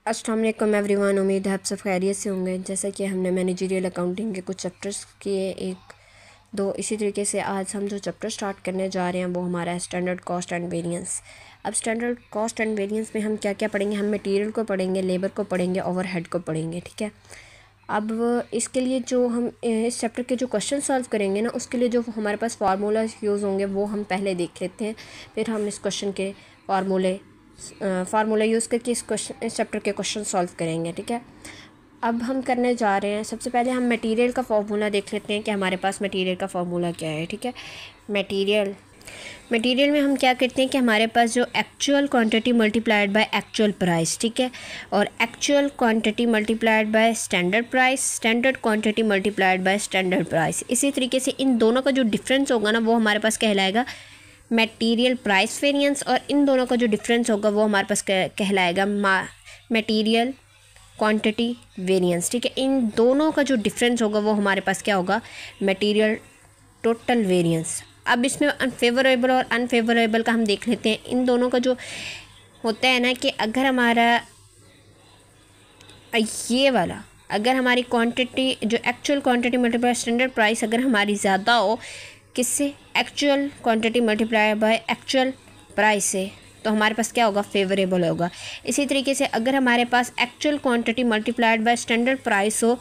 अस्सलाम वालेकुम एवरीवन। उम्मीद है आप सब खैरियत से होंगे। जैसा कि हमने मैनेजरियल अकाउंटिंग के कुछ चैप्टर्स किए, एक दो, इसी तरीके से आज हम जो चैप्टर स्टार्ट करने जा रहे हैं वो हमारा है स्टैंडर्ड कॉस्ट एंड वेरिएंस। अब स्टैंडर्ड कॉस्ट एंड वेरिएंस में हम क्या क्या पढ़ेंगे? हम मटेरियल को पढ़ेंगे, लेबर को पढ़ेंगे, ओवरहेड को पढ़ेंगे। ठीक है। अब इसके लिए जो हम इस चैप्टर के जो क्वेश्चन सॉल्व करेंगे ना, उसके लिए जो हमारे पास फार्मूला यूज़ होंगे वो हम पहले देख लेते हैं, फिर हम इस क्वेश्चन के फार्मूला यूज़ करके इस चैप्टर के क्वेश्चन सॉल्व करेंगे। ठीक है। अब हम करने जा रहे हैं, सबसे पहले हम मटेरियल का फार्मूला देख लेते हैं कि हमारे पास मटेरियल का फार्मूला क्या है। ठीक है। मटेरियल में हम क्या करते हैं कि हमारे पास जो actual quantity multiplied by actual price, ठीक है, और actual quantity multiplied by standard price, standard quantity multiplied by standard price. इसी तरीके से इन दोनों का जो डिफरेंस होगा ना वो हमारे पास कहलाएगा मटेरियल प्राइस वेरिएंस, और इन दोनों का जो डिफरेंस होगा वो हमारे पास कहलाएगा मटेरियल क्वांटिटी वेरिएंस। ठीक है। इन दोनों का जो डिफरेंस होगा वो हमारे पास क्या होगा? Material total variance. अब इसमें अनफेवरेबल और अनफेवरेबल का हम देख लेते हैं। इन दोनों का जो होता है ना कि अगर हमारा ये वाला, अगर हमारी क्वांटिटी जो actual quantity multiply standard price अगर हमारी ज़्यादा हो किससे? Actual quantity multiply by actual price से, तो हमारे पास क्या होगा? फेवरेबल होगा। इसी तरीके से अगर हमारे पास actual quantity multiplied by standard price हो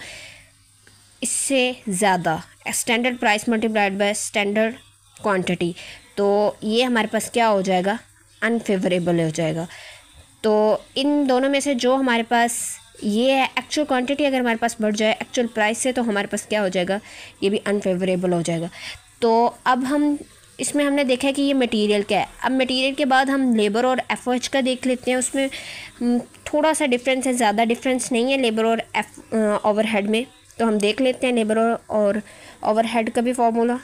इससे ज़्यादा, standard price multiplied by standard quantity, तो ये हमारे पास क्या हो जाएगा? अनफेवरेबल हो जाएगा। तो इन दोनों में से जो हमारे पास ये है एक्चुअल क्वांटिटी अगर हमारे पास बढ़ जाए एक्चुअल प्राइस से, तो हमारे पास क्या हो जाएगा? ये भी अनफेवरेबल हो जाएगा। तो अब हम इसमें हमने देखा है कि ये मटेरियल क्या है। अब मटेरियल के बाद हम लेबर और एफओएच का देख लेते हैं। उसमें थोड़ा सा डिफरेंस है, ज़्यादा डिफरेंस नहीं है लेबर और ओवरहेड में। तो हम देख लेते हैं लेबर और ओवरहेड का भी फार्मूला।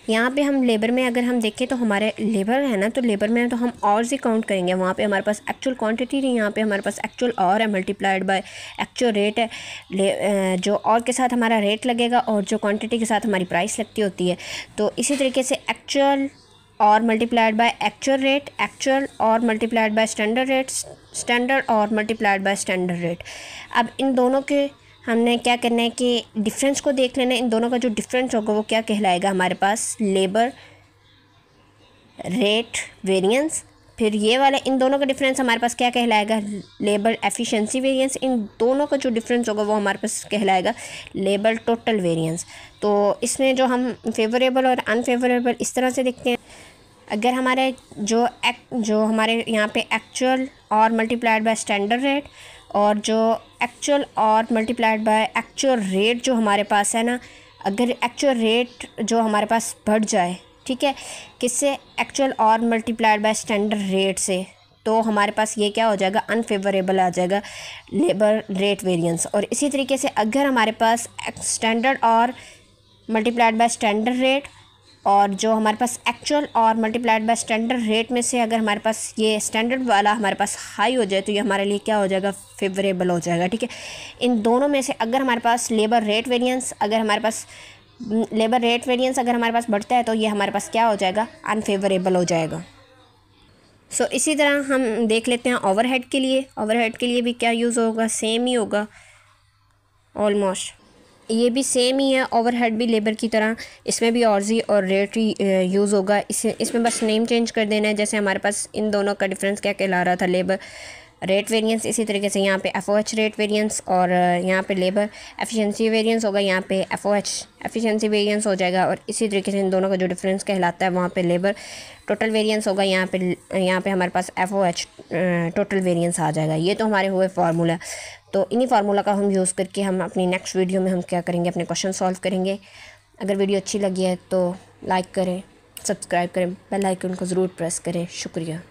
यहाँ पे हम लेबर में अगर हम देखें तो हमारे लेबर है ना, तो लेबर में तो हम और से काउंट करेंगे। वहाँ पे हमारे पास एक्चुअल क्वांटिटी नहीं, यहाँ पे हमारे पास एक्चुअल और है मल्टीप्लाइड बाय एक्चुअल रेट है। जो और के साथ हमारा रेट लगेगा और जो क्वांटिटी के साथ हमारी प्राइस लगती होती है। तो इसी तरीके से एक्चुअल और multiplied by actual rate, actual और multiplied by standard rate, standard और मल्टीप्लाइड बाय स्टैंडर्ड रेट। अब इन दोनों के हमने क्या करना है कि डिफरेंस को देख लेना है। इन दोनों का जो डिफरेंस होगा वो क्या कहलाएगा? हमारे पास लेबर रेट वेरिएंस। फिर ये वाला इन दोनों का डिफरेंस हमारे पास क्या कहलाएगा? Labour efficiency variance. इन दोनों का जो डिफरेंस होगा वो हमारे पास कहलाएगा लेबर टोटल वेरिएंस। तो इसमें जो हम फेवरेबल और अनफेवरेबल इस तरह से देखते हैं। अगर हमारे जो हमारे यहाँ पे एक्चुअल और मल्टीप्लाइड बाय स्टैंडर्ड रेट और जो एक्चुअल और मल्टीप्लाइड बाय एक्चुअल रेट जो हमारे पास है ना, अगर एक्चुअल रेट जो हमारे पास बढ़ जाए, ठीक है, किससे? एक्चुअल और मल्टीप्लाइड बाय स्टैंडर्ड रेट से, तो हमारे पास ये क्या हो जाएगा? अनफेवरेबल आ जाएगा लेबर रेट वेरिएंस। और इसी तरीके से अगर हमारे पास स्टैंडर्ड और मल्टीप्लाइड बाय स्टैंडर्ड रेट और जो हमारे पास एक्चुअल और मल्टीप्लाइड बाय स्टैंडर्ड रेट में से अगर हमारे पास ये स्टैंडर्ड वाला हमारे पास हाई हो जाए, तो ये हमारे लिए क्या हो जाएगा? फेवरेबल हो जाएगा। ठीक है। इन दोनों में से अगर हमारे पास लेबर रेट वेरिएंस अगर हमारे पास बढ़ता है, तो ये हमारे पास क्या हो जाएगा? अनफेवरेबल हो जाएगा। सो इसी तरह हम देख लेते हैं ओवरहेड के लिए। ओवरहेड के लिए भी क्या यूज़ होगा? सेम ही होगा, ऑलमोस्ट ये भी सेम ही है। ओवरहेड भी लेबर की तरह, इसमें भी ऑर्जी और रेट ही यूज़ होगा। इसमें बस नेम चेंज कर देना है। जैसे हमारे पास इन दोनों का डिफरेंस क्या कहला रहा था? Labour rate variance. इसी तरीके से यहाँ पे एफओएच रेट वेरिएंस और यहाँ पे लेबर एफिशिएंसी वेरिएंस होगा, यहाँ पे एफओएच एफिशिएंसी वेरिएंस हो जाएगा। और इसी तरीके से इन दोनों का जो डिफरेंस कहलाता है वहाँ पे लेबर टोटल वेरिएंस होगा, यहाँ पे हमारे पास एफओएच टोटल वेरिएंस आ जाएगा। ये तो हमारे हुए फार्मूला। तो इन्हीं फार्मूला का हम यूज़ करके हम अपनी नेक्स्ट वीडियो में हम क्या करेंगे? अपने क्वेश्चन सॉल्व करेंगे। अगर वीडियो अच्छी लगी है तो लाइक करें, सब्सक्राइब करें, बेल आइकन को ज़रूर प्रेस करें। शुक्रिया।